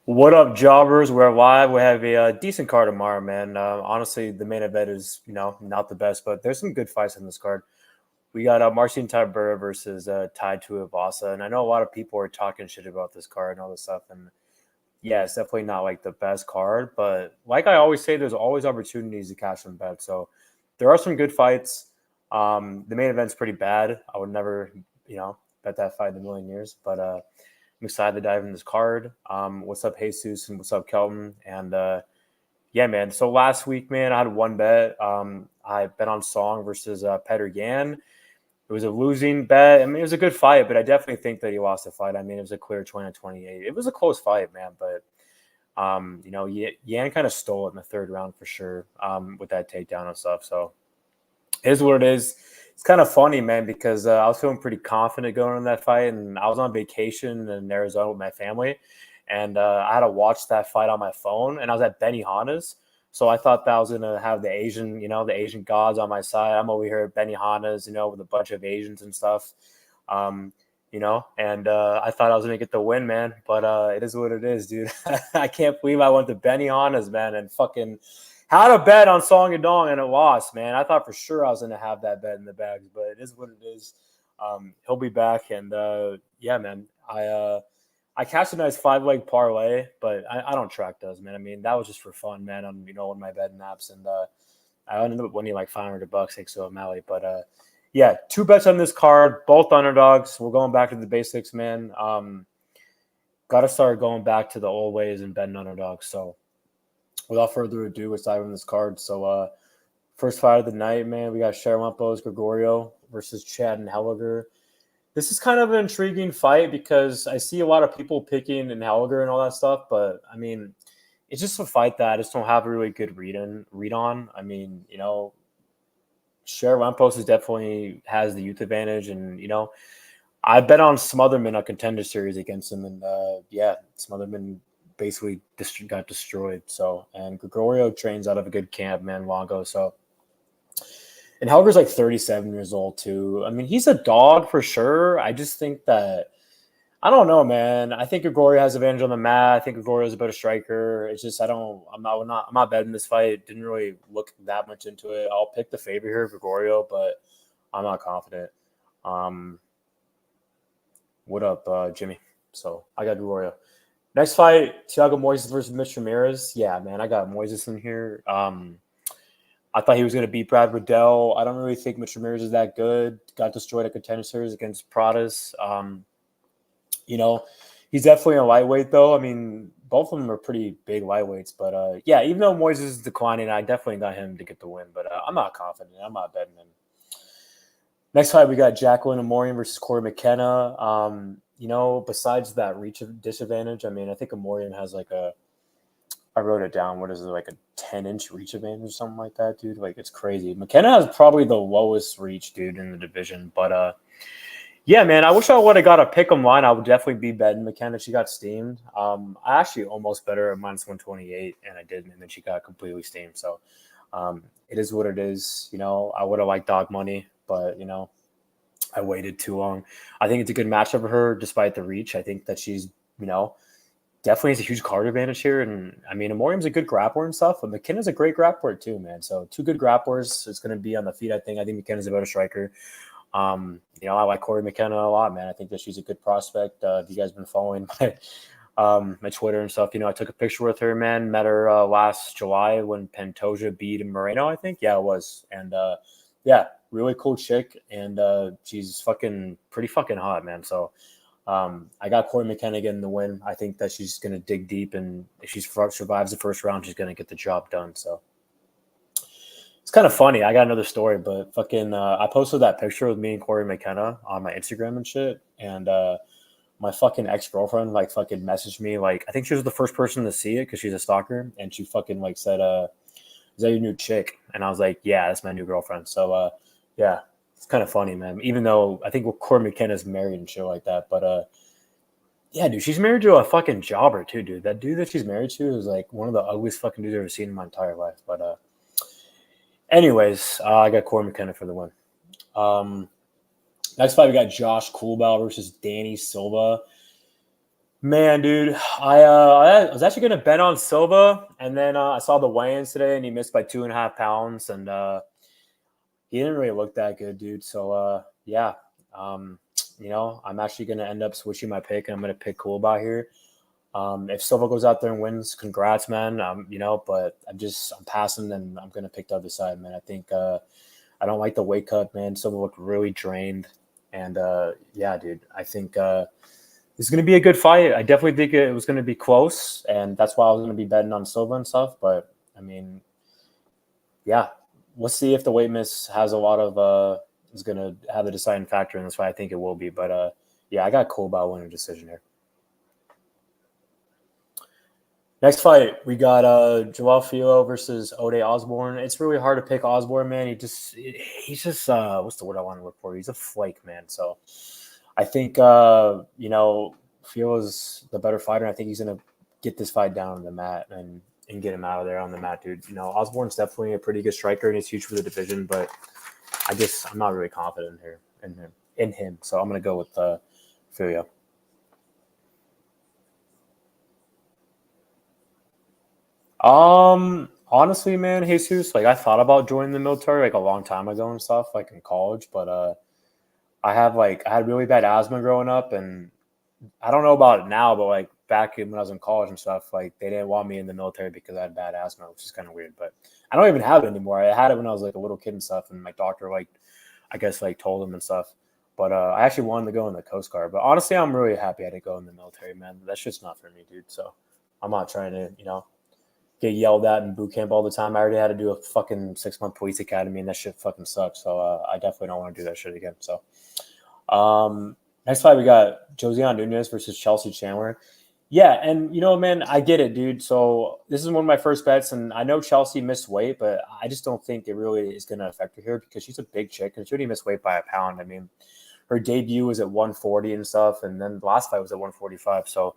What up, jobbers? We're live. We have a decent card tomorrow, man. Honestly, the main event is, not the best, but there's some good fights in this card. We got Marcin Tybura versus Tybura-Tuivasa, and I know a lot of people are talking shit about this card and all this stuff. And yeah, it's definitely not like the best card, but like I always say, there's always opportunities to cash some bets. So there are some good fights. The main event's pretty bad. I would never, bet that fight in a million years, but I'm excited to dive in this card. What's up, Jesus, and what's up, Kelton? And yeah, man. So last week, man, I had one bet. I bet on Song versus Petr Yan. It was a losing bet. I mean, it was a good fight, but I definitely think that he lost the fight. I mean, it was a clear 20-28. It was a close fight, man, but Yan kind of stole it in the third round for sure with that takedown and stuff. So it is what it is. It's kind of funny, man, because I was feeling pretty confident going in that fight, and I was on vacation in Arizona with my family, and I had to watch that fight on my phone, and I was at Benihana's, so I thought that I was gonna have the Asian gods on my side. I'm over here at Benihana's, with a bunch of Asians and stuff, um, and I thought I was gonna get the win, man, but it is what it is, dude. I can't believe I went to Benihana's, man, and fucking had a bet on Song and Dong and it lost, man. I thought for sure I was going to have that bet in the bags, but it is what it is. He'll be back, and yeah, man. I cashed a nice 5-leg parlay, but I don't track those, man. I mean, that was just for fun, man. On one of my betting apps, and I ended up winning like $500 thanks to O'Malley. But yeah, 2 bets on this card, both underdogs. We're going back to the basics, man. Got to start going back to the old ways and betting underdogs. So without further ado, let's dive in this card. So, first fight of the night, man, we got Sharampos Grigoriou versus Chad and Anheliger. This is kind of an intriguing fight because I see a lot of people picking Anheliger and all that stuff, but I mean, it's just a fight that I just don't have a really good read on. I mean, Sharampos is definitely has the youth advantage, and I bet on Smotherman a contender series against him, and yeah, Smotherman basically got destroyed. So, and Grigoriou trains out of a good camp, man, Longo. So, and Helger's like 37 years old too. I mean, he's a dog for sure. I just think that I don't know, man. I think Grigoriou has advantage on the mat. I think Grigoriou is a better striker. It's just I'm not betting this fight. Didn't really look that much into it. I'll pick the favorite here, Grigoriou, but I'm not confident. What up, Jimmy? So I got Grigoriou. Next fight, Thiago Moises versus Mitch Ramirez. Yeah, man, I got Moises in here. I thought he was going to beat Brad Riddell. I don't really think Mitch Ramirez is that good. Got destroyed at contender series against Pradas. He's definitely a lightweight, though. I mean, both of them are pretty big lightweights. But, yeah, even though Moises is declining, I definitely got him to get the win. But I'm not confident. I'm not betting him. Next fight, we got Jacqueline Amorim versus Corey Mckenna. Besides that reach disadvantage, I mean, I think Amorim has I wrote it down. What is it, like a 10-inch reach advantage or something like that, dude? Like, it's crazy. Mckenna has probably the lowest reach, dude, in the division. But, yeah, man, I wish I would have got a pick'em line. I would definitely be betting Mckenna. She got steamed. I actually almost bet her at -128, and I didn't, and then she got completely steamed. So it is what it is. I would have liked dog money, but, I waited too long. I think it's a good matchup for her despite the reach. I think that she's, definitely has a huge card advantage here. And I mean, Amorim's a good grappler and stuff, but McKenna's a great grappler too, man. So 2 good grapplers. It's going to be on the feet, I think. I think McKenna's a better striker. I like Corey McKenna a lot, man. I think that she's a good prospect. If you guys been following my Twitter and stuff, I took a picture with her, man. Met her last July when Pantoja beat Moreno, I think. Yeah, it was. And yeah, really cool chick. And she's pretty fucking hot, man. So I got Corey McKenna getting the win. I think that she's going to dig deep, and if she survives the first round, she's going to get the job done. So it's kind of funny. I got another story, but I posted that picture with me and Corey McKenna on my Instagram and shit, and my fucking ex-girlfriend messaged me. Like, I think she was the first person to see it because she's a stalker, and she said, "Is that your new chick?" And I was like, "Yeah, that's my new girlfriend." So yeah. It's kind of funny, man. Even though I think Corey McKenna's married and shit like that. But yeah, dude, she's married to a fucking jobber too, dude. That dude that she's married to is like one of the ugliest fucking dudes I've ever seen in my entire life. But anyways, I got Corey McKenna for the win. Next fight, we got Josh Culibao versus Danny Silva. Man, dude, I was actually gonna bet on Silva, and then I saw the weigh-ins today, and he missed by 2.5 pounds, and he didn't really look that good, dude. So yeah, um, I'm actually gonna end up switching my pick, and I'm gonna pick Culibao here. If Silva goes out there and wins, congrats, man. But I'm passing, and I'm gonna pick the other side, man. I think I don't like the weight cut, man. Silva looked really drained, and yeah, dude, I think. It's going to be a good fight. I definitely think it was going to be close, and that's why I was going to be betting on Silva and stuff. But I mean, yeah, let's see if the weight miss has a lot of is going to have the deciding factor, and that's why I think it will be. But yeah, I got Culibao winning decision here. Next fight, we got Joao Filho versus Ode Osbourne. It's really hard to pick Osbourne, man. He's just what's the word I want to look for? He's a flake, man. So I think Filho's the better fighter. And I think he's gonna get this fight down on the mat and get him out of there on the mat, dude. Osbourne's definitely a pretty good striker and he's huge for the division, but I'm not really confident here in him. So I'm gonna go with Filho. Honestly, man, Jesus, like I thought about joining the military like a long time ago and stuff, like in college, but I had really bad asthma growing up, and I don't know about it now, but like back when I was in college and stuff, like they didn't want me in the military because I had bad asthma, which is kind of weird. But I don't even have it anymore. I had it when I was like a little kid and stuff, and my doctor I guess told him and stuff. But I actually wanted to go in the Coast Guard. But honestly, I'm really happy I didn't go in the military, man. That's just not for me, dude. So I'm not trying to get yelled at in boot camp all the time. I already had to do a fucking 6-month police academy, and that shit fucking sucks. So I definitely don't want to do that shit again. So next fight we got Josiane Nunes versus Chelsea Chandler. Yeah, and man, I get it, dude. So this is one of my first bets, and I know Chelsea missed weight, but I just don't think it really is going to affect her here because she's a big chick and she already missed weight by a pound. I mean, her debut was at 140 and stuff, and then the last fight was at 145. So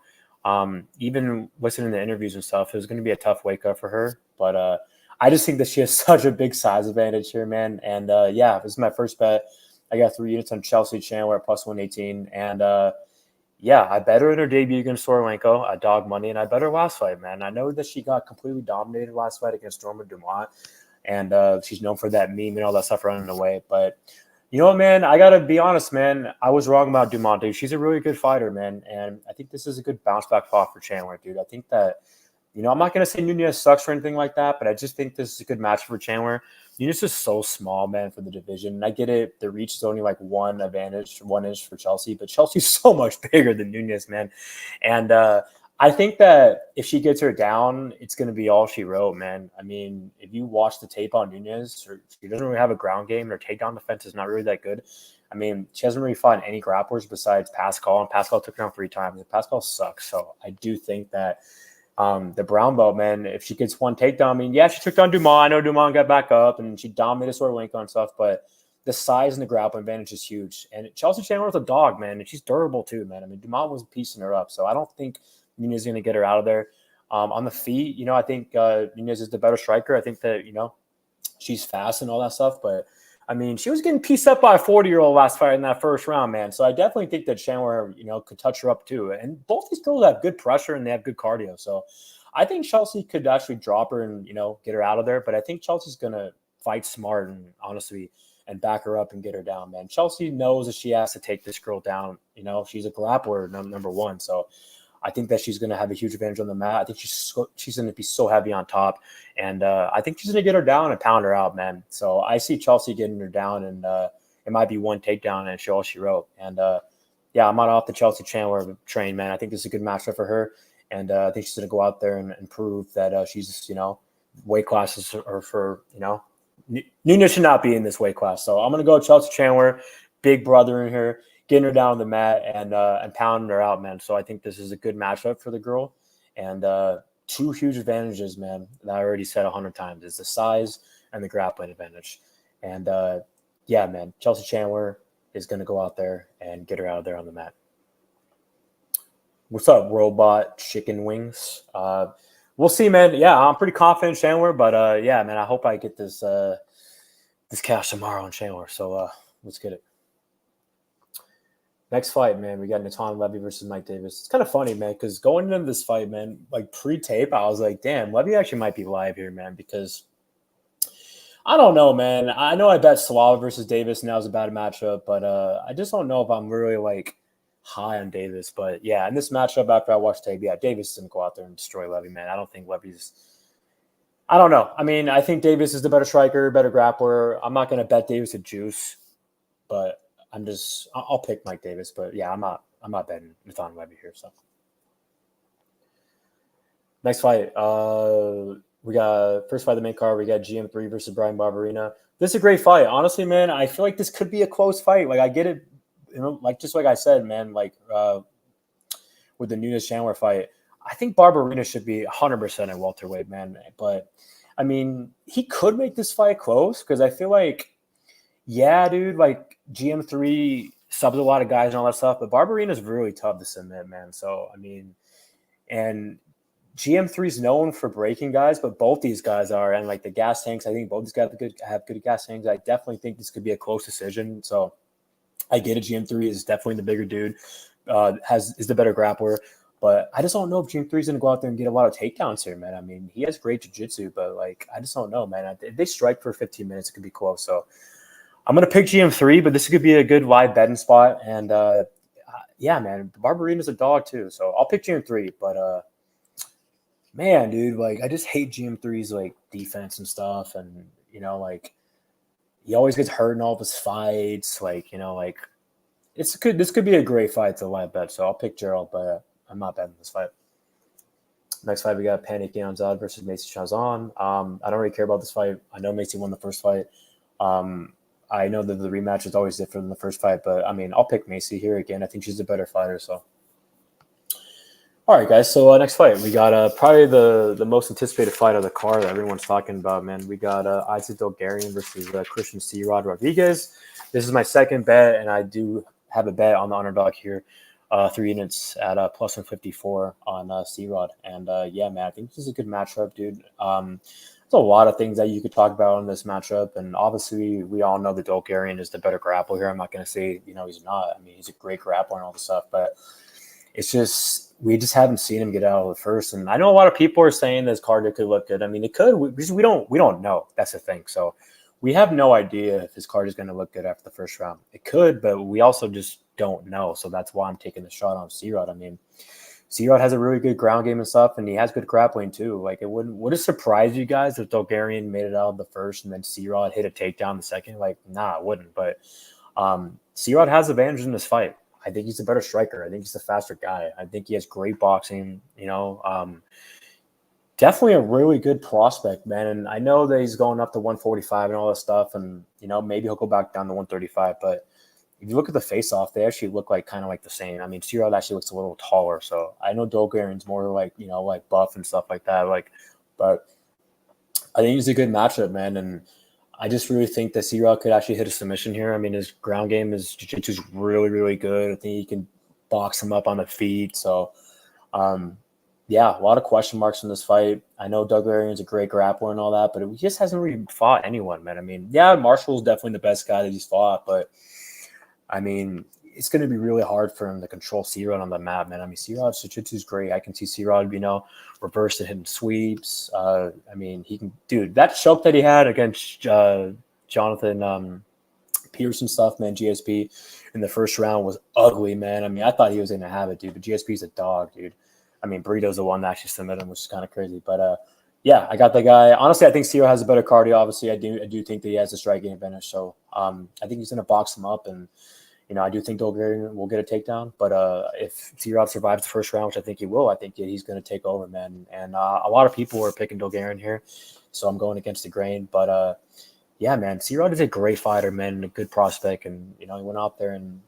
even listening to interviews and stuff, it was going to be a tough weight cut for her. But I just think that she has such a big size advantage here, man. And yeah, this is my first bet. I got 3 units on Chelsea Chandler at plus 118. And yeah, I bet her in her debut against Sorolenko at dog money, and I bet her last fight, man. I know that she got completely dominated last fight against Norma Dumont, and she's known for that meme and all that stuff running away. But you know what, man? I got to be honest, man. I was wrong about Dumont, dude. She's a really good fighter, man. And I think this is a good bounce back fight for Chandler, dude. I think that, I'm not going to say Nunes sucks or anything like that, but I just think this is a good match for Chandler. Nunes is so small, man, for the division. And I get it. The reach is only like 1 inch for Chelsea, but Chelsea's so much bigger than Nunes, man. And I think that if she gets her down, it's going to be all she wrote, man. I mean, if you watch the tape on Nunes, she doesn't really have a ground game. Her takedown defense is not really that good. I mean, she hasn't really fought any grapplers besides Pascal, and Pascal took her down 3 times. And Pascal sucks. So I do think that the brown belt, man, if she gets 1 takedown, I mean, yeah, she took down Dumont. I know Dumont got back up, and she dominated Sorolenko and stuff, but the size and the grappling advantage is huge. And Chelsea Chandler is a dog, man, and she's durable too, man. I mean, Dumont was piecing her up, so I don't think Nunes is going to get her out of there. On the feet, I think Nunes is the better striker. I think that, she's fast and all that stuff, but I mean, she was getting pieced up by a 40-year-old last fight in that first round, man. So I definitely think that Chandler, could touch her up too. And both these girls have good pressure and they have good cardio. So I think Chelsea could actually drop her and, get her out of there. But I think Chelsea's going to fight smart and honestly and back her up and get her down, man. Chelsea knows that she has to take this girl down. She's a grappler, number 1. So I think that she's going to have a huge advantage on the mat. I think she's going to be so heavy on top. And I think she's going to get her down and pound her out, man. So I see Chelsea getting her down, and it might be 1 takedown and show all she wrote. And yeah, I'm not off the Chelsea Chandler train, man. I think this is a good matchup for her. And I think she's going to go out there and prove that she's, weight classes are for, Nunes should not be in this weight class. So I'm going to go Chelsea Chandler, big brother in her, getting her down on the mat and pounding her out, man. So I think this is a good matchup for the girl. And 2 huge advantages, man, that I already said 100 times is the size and the grappling advantage. And yeah, man, Chelsea Chandler is going to go out there and get her out of there on the mat. What's up, Robot Chicken Wings? We'll see, man. Yeah, I'm pretty confident in Chandler, but yeah, man, I hope I get this cash tomorrow on Chandler. So let's get it. Next fight, man, we got Levy versus Mike Davis. It's kind of funny, man, because going into this fight, man, like pre-tape, I was like, damn, Levy actually might be live here, man, because I don't know, man. I know I bet Slva versus Davis, and that was a bad matchup, but I just don't know if I'm really like high on Davis. But yeah, in this matchup, after I watched tape, yeah, Davis is gonna go out there and destroy Levy, man. I don't think Levy's. I don't know. I mean, I think Davis is the better striker, better grappler. I'm not gonna bet Davis a juice, but I'll pick Mike Davis. But yeah, I'm not betting Nathan Levy here. So next fight, we got first fight of the main card. We got GM3 versus Brian Barbarena. This is a great fight. Honestly, man, I feel like this could be a close fight. Like I get it, like just like I said, man, like with the Nunes Chandler fight, I think Barbarena should be 100% at welterweight, man. But I mean, he could make this fight close because I feel like, yeah, dude, like GM3 subs a lot of guys and all that stuff, but Barbarena is really tough to submit, man. So I mean, and GM3 is known for breaking guys, but both these guys are, and like the gas tanks, I think both these guys have good gas tanks. I definitely think this could be a close decision. So I get it. GM3 is definitely the bigger dude, is the better grappler, but I just don't know if GM3 is going to go out there and get a lot of takedowns here, man. I mean, he has great jiu-jitsu, but like I just don't know, man. If they strike for 15 minutes, it could be close. So I'm going to pick GM3, but this could be a good live betting spot. And yeah, man, Barbarena's a dog too, so I'll pick GM3, but man, dude, like I just hate GM3's like defense and stuff, and like he always gets hurt in all of his fights. Like like this could be a great fight to live bet. So I'll pick Gerald, but I'm not betting this fight. Next fight, we got Kianzad versus Chiasson. I don't really care about this fight. I know Macy won the first fight. I know that the rematch is always different than the first fight, but I mean, I'll pick Macy here again. I think she's a better fighter. So. All right, guys. So next fight, we got probably the most anticipated fight of the card that everyone's talking about, man. We got Isaac Dulgarian versus Christian C-Rod Rodriguez. This is my second bet, and I do have a bet on the underdog here, 3 units at plus 154 on C-Rod. And yeah, man, I think this is a good matchup, dude. There's a lot of things that you could talk about in this matchup, and obviously we all know that Dulgarian is the better grappler here. I'm not going to say he's not. I mean, he's a great grappler and all this stuff, but it's just we just haven't seen him get out of the first. And I know a lot of people are saying this card could look good. I mean, it could. We don't know. That's the thing. So we have no idea if his card is going to look good after the first round. It could, but we also just don't know. So that's why I'm taking the shot on C-Rod. I mean, C-Rod has a really good ground game and stuff, and he has good grappling too. Like would it surprise you guys if Dulgarian made it out of the first and then C-Rod hit a takedown the second? Like, nah, it wouldn't. But C-Rod has advantage in this fight. I think he's a better striker. I think he's a faster guy. I think he has great boxing, definitely a really good prospect, man. And I know that he's going up to 145 and all that stuff. And, maybe he'll go back down to 135. But if you look at the face-off, they actually look like kind of like the same. I mean, C-Rod actually looks a little taller. So I know Dulgarian's more like, like buff and stuff like that. But I think he's a good matchup, man. And I just really think that C-Rod could actually hit a submission here. I mean, his ground game, his jiu-jitsu is really, really good. I think he can box him up on the feet. So, yeah, a lot of question marks in this fight. I know Dulgarian's a great grappler and all that, but he just hasn't really fought anyone, man. I mean, yeah, Marshall's definitely the best guy that he's fought, but I mean, it's going to be really hard for him to control C-Rod on the map, man. I mean, C-Rod's jiu-jitsu is great. I can see C-Rod, reverse and hitting sweeps. I mean, he can, dude, that choke that he had against Jonathan Peterson stuff, man, GSP in the first round was ugly, man. I mean, I thought he was going to have it, dude, but GSP's a dog, dude. I mean, Burrito's the one that actually submitted him, which is kind of crazy. But yeah, I got the guy. Honestly, I think C-Rod has a better cardio. Obviously, I do think that he has a striking advantage. So I think he's going to box him up, and I do think Dulgarian will get a takedown. But if C-Rod survives the first round, which I think he will, I think he's going to take over, man. And a lot of people are picking Dulgarian here, so I'm going against the grain. But yeah, man, C-Rod is a great fighter, man, and a good prospect. And he went out there and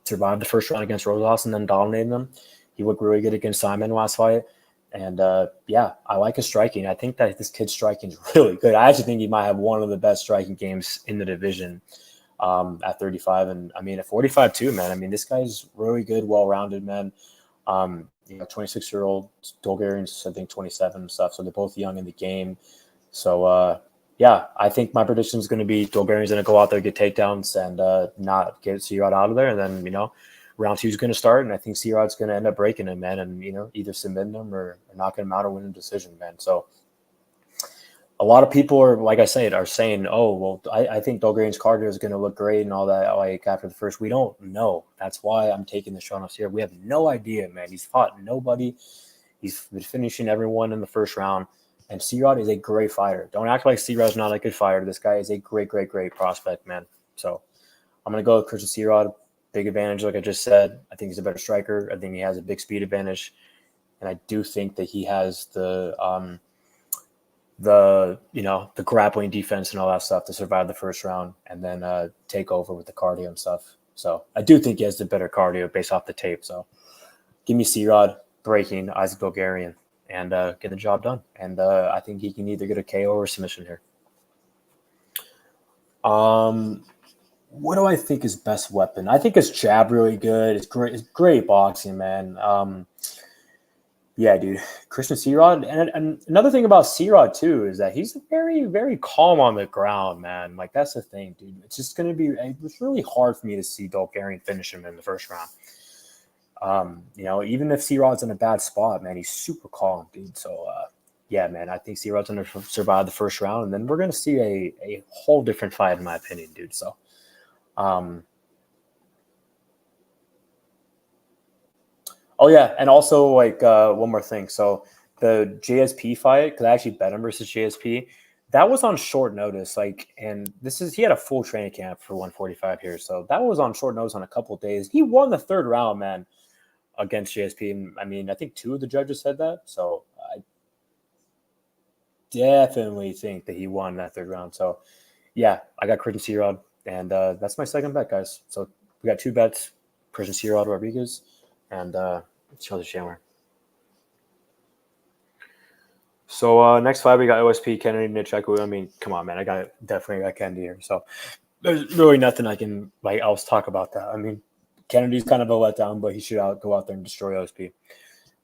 survived the first round against Rosas and then dominated them. He looked really good against Simon last fight. And yeah, I like his striking. I think that this kid's striking is really good. I actually think he might have one of the best striking games in the division at 35. And I mean, at 45 too, man. I mean, this guy's really good, well-rounded, man. 26-year-old Dulgarian's, I think, 27 and stuff. So they're both young in the game. So, yeah, I think my prediction is going to be Dulgarian's going to go out there, get takedowns, and not get Sirod out of there. And then, round 2 is going to start, and I think Sirod's going to end up breaking him, man, and, either submitting him or knocking him out or winning a decision, man. So a lot of people are, like I said, are saying, oh, well, I think Dulgarian's cardio is going to look great and all that, like, after the first. We don't know. That's why I'm taking the shot off Sirod. We have no idea, man. He's fought nobody. He's been finishing everyone in the first round. And Sirod is a great fighter. Don't act like Sirod's not a good fighter. This guy is a great, great, great prospect, man. So I'm going to go with Christian Sirod. Big advantage, like I just said. I think he's a better striker. I think he has a big speed advantage. And I do think that he has the grappling defense and all that stuff to survive the first round and then take over with the cardio and stuff. So I do think he has the better cardio based off the tape. So give me Sirod breaking Isaac Dulgarian and get the job done. And I think he can either get a KO or a submission here. What do I think is best weapon? I think his jab really good. It's great boxing, man. Yeah, dude. Christian Sirod. And another thing about Sirod, too, is that he's very, very calm on the ground, man. Like, that's the thing, dude. It's just going to be – it's really hard for me to see Dulgarian finish him in the first round. Even if Sirod's in a bad spot, man, he's super calm, dude. So, yeah, man, I think Sirod's going to survive the first round, and then we're going to see a whole different fight, in my opinion, dude. So, oh, yeah, and also, like, one more thing. So, the JSP fight, because I actually bet him versus JSP, that was on short notice. Like, and he had a full training camp for 145 here. So, that was on short notice on a couple of days. He won the third round, man, against JSP. And, I mean, I think 2 of the judges said that. So, I definitely think that he won that third round. So, yeah, I got Christian Sirod, and that's my second bet, guys. So, we got 2 bets, Christian Sirod Rodriguez, and Chandler. So next fight, we got OSP, Kennedy, Nzechukwu. I mean, come on, man. Definitely got Kennedy here. So there's really nothing I can else talk about that. I mean, Kennedy's kind of a letdown, but he should go out there and destroy OSP.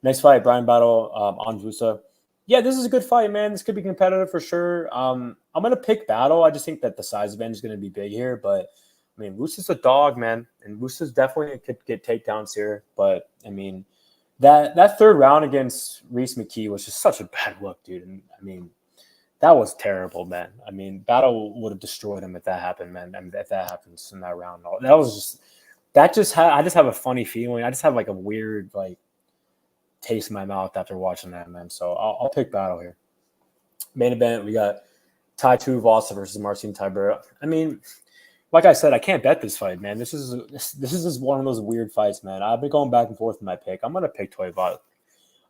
Next fight, Brian Battle on Loosa. Yeah, this is a good fight, man. This could be competitive for sure. I'm going to pick Battle. I just think that the size advantage is going to be big here. But, I mean, Loosa's a dog, man. And Loosa's definitely could get takedowns here. But, I mean, that third round against Reese McKee was just such a bad look, dude. And, I mean, that was terrible, man. I mean, Battle would have destroyed him if that happened, man. I mean, if that happens in that round. I just have a funny feeling. I just have, like, a weird, like, taste in my mouth after watching that, man. So I'll pick Battle here. Main event, we got Tybura-Tuivasa versus Marcin Tybura. I mean, like I said, I can't bet this fight, man. This is just one of those weird fights, man. I've been going back and forth with my pick. I'm gonna pick Tuivasa.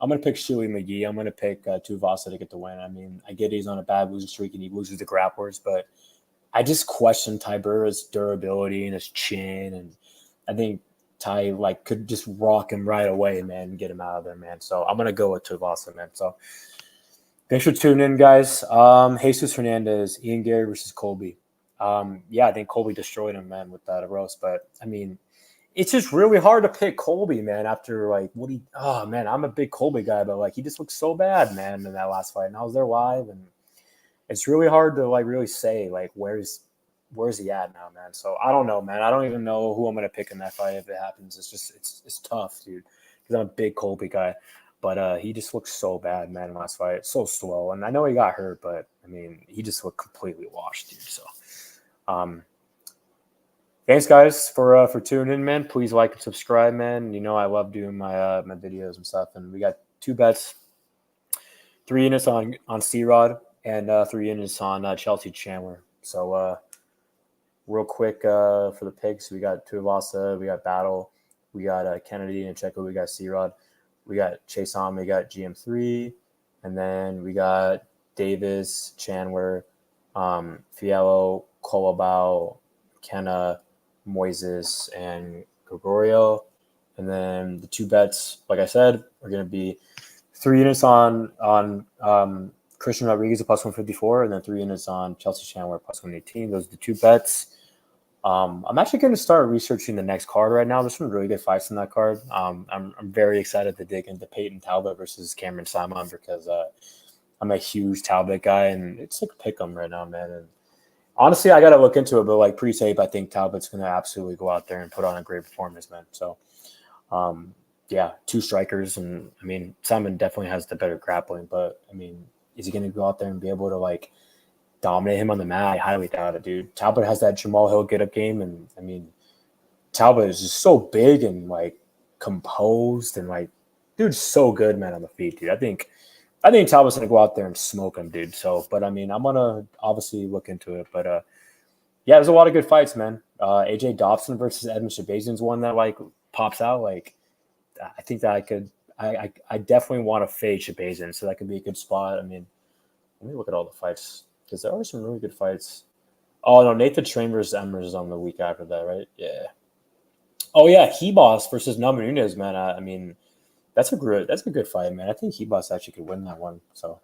I'm gonna pick Shuey McGee. I'm gonna pick Tuivasa to get the win. I mean, I get he's on a bad losing streak and he loses the grapplers, but I just question Tybura's durability and his chin, and I think Ty could just rock him right away, man, and get him out of there, man. So I'm gonna go with Tuivasa, man. So thanks for tuning in, guys. Jesus Hernandez, Ian Gary versus Colby. Yeah, I think Colby destroyed him, man, with that roast. But I mean, it's just really hard to pick Colby, man, after man, I'm a big Colby guy, but he just looked so bad, man, in that last fight. And I was there live, and it's really hard to really say where's he at now, man. So I don't know, man. I don't even know who I'm gonna pick in that fight if it happens. It's tough, dude, because I'm a big Colby guy. But he just looked so bad, man, last fight. So slow. And I know he got hurt, but I mean, he just looked completely washed, dude. So thanks, guys, for tuning in, man. Please like and subscribe, man. You know I love doing my my videos and stuff. And we got 2 bets, 3 units on C-Rod and 3 units on Chelsea Chandler. So real quick for the picks, we got Tuivasa, we got Battle, we got Kennedy and Nzechukwu, we got C-Rod, we got Chiasson, we got GM3, and then we got Davis, Chandler, Filho, Culibao, Mckenna, Moises, and Grigoriou. And then the 2 bets, like I said, are going to be 3 units on Christian Rodriguez at plus 154, and then 3 units on Chelsea Chandler plus 118. Those are the 2 bets. I'm actually going to start researching the next card right now. There's some really good fights in that card. I'm very excited to dig into Peyton Talbot versus Cameron Simon because I'm a huge Talbot guy, and it's like pick 'em right now, man. And honestly, I got to look into it, but like pre-tape, I think Talbot's going to absolutely go out there and put on a great performance, man. So, um, yeah, 2 strikers, and I mean, Simon definitely has the better grappling, but I mean, is he going to go out there and be able to like dominate him on the mat? I highly doubt it, dude. Talbot has that Jamal Hill get up game, and I mean, Talbot is just so big and like composed and like, dude's so good, man, on the feet, dude. I think Talbot's gonna go out there and smoke him, dude. So, but I mean, I'm gonna obviously look into it. But yeah, there's a lot of good fights, man. AJ Dobson versus Edmund Shabazian's one that like pops out. Like, I think that I definitely want to fade Shabazian, so that could be a good spot. I mean, let me look at all the fights because there are some really good fights. Oh no, Nathan Train versus Emmers is on the week after that, right? Yeah. Oh yeah, Hebos versus Nama Nunes, man. I mean, that's a good fight, man. I think Hebos actually could win that one. So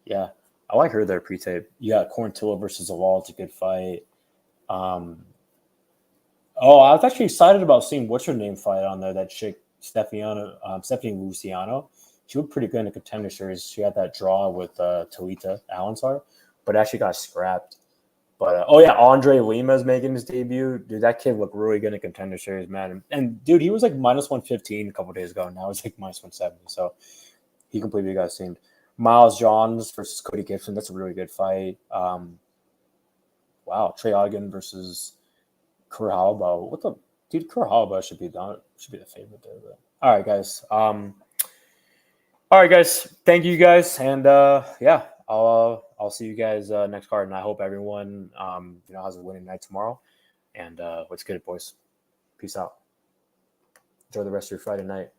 yeah, I like her there pre-tape. You got Quarantilla versus Zawal. It's a good fight. Um, oh, I was actually excited about seeing what's her name fight on there. That chick, Stephanie Luciano. She looked pretty good in the contender series. She had that draw with Talita Alansar, but actually got scrapped. But oh yeah, Andre Lima is making his debut. Dude, that kid looked really good in the contender series, man. And dude, he was like minus 115 a couple days ago. Now he's like minus 170. So he completely got steamed. Miles Johns versus Cody Gibson. That's a really good fight. Wow, Trey Ogden versus Culibao. What the dude? Culibao should be the favorite there. But all right, guys. All right, guys. Thank you, guys, and yeah, I'll see you guys next card, and I hope everyone has a winning night tomorrow. And let's get it, boys. Peace out. Enjoy the rest of your Friday night.